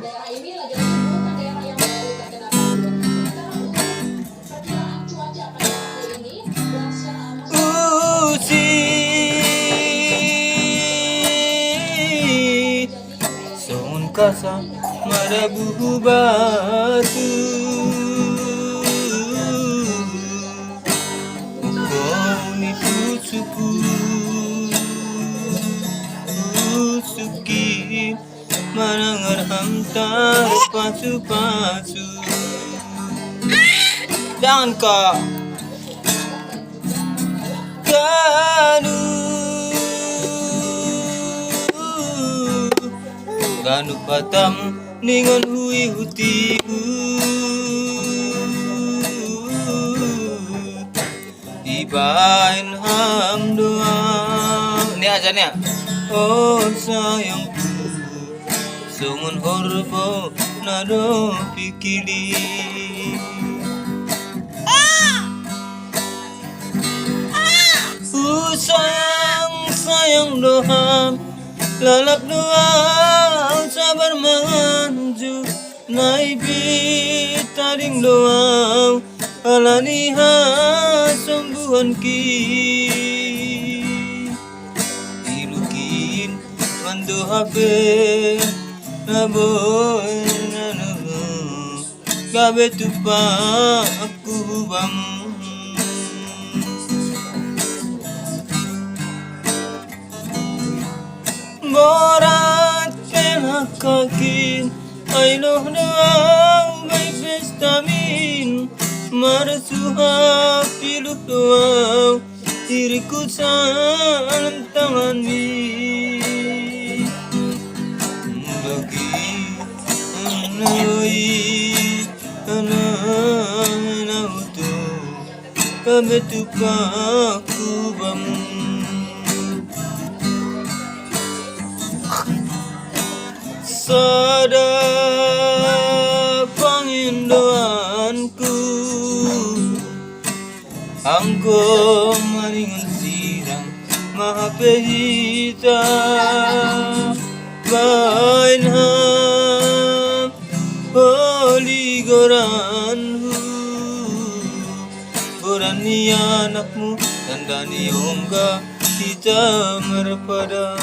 Daerah ini lagi-lagi bukan daerah yang baru terkena banjir. Sekarang untuk perkiraan cuaca pada hari ini, Son kasa marabu batu Koni pusuku Suki Manangar hamtar pasu-pasu Jangan kak Ganu patam ningon hui hutiku Ibain ham doa Ini aja nih. Oh sayangku Sungun horbo nado pikili sayang doa lalap doa sabar manju naibi taring doa alaniha sembuhan ki ilukin mando hape naboy nanu gabe tupa aku bang Borat penakakin ay loh doang may pestamin marasuha piluh doang diriku sa tangan mi bagi anoi anautu kabetupaku bamu Sada pangindoanku Angko maningon sirang mahapehita Bainham Holi goranhu Gorani anakmu Tandani omga kita merpada